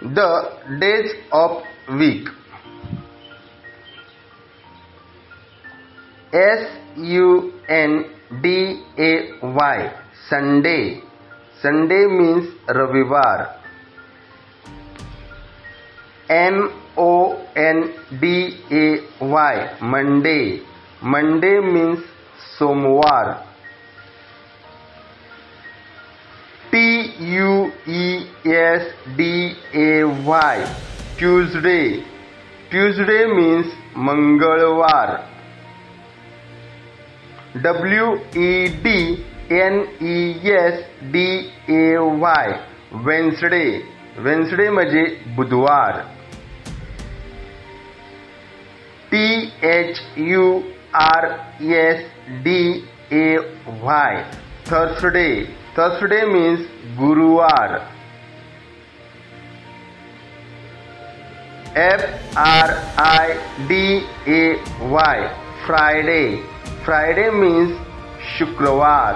The days of week. Sunday. Sunday. Sunday means रविवार. Monday. Monday. Monday means सोमवार. Tuesday. Tuesday. Tuesday means मंगळवार. Wednesday. Wednesday. Wednesday म्हणजे बुधवार. Thursday. Thursday. Thursday means गुरुवार. Friday. Friday. Friday means शुक्रवार.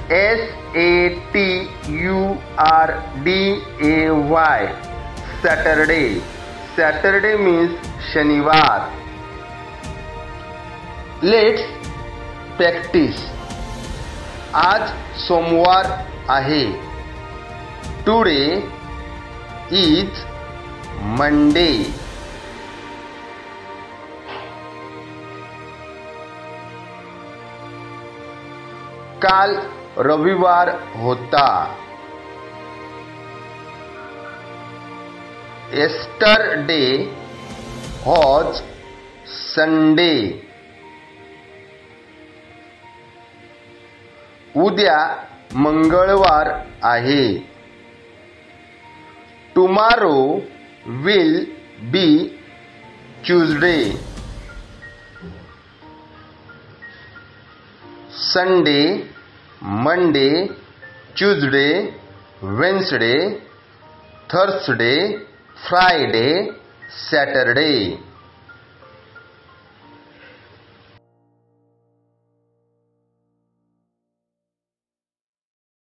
Saturday. Saturday. Saturday means शनिवार. Let's practice. आज सोमवार आहे. Today is Monday. काल रविवार होता. Yesterday was Sunday. उद्या मंगळवार आहे. Tomorrow will be Tuesday. Sunday, Monday, Tuesday, Wednesday, Thursday, Friday, Saturday.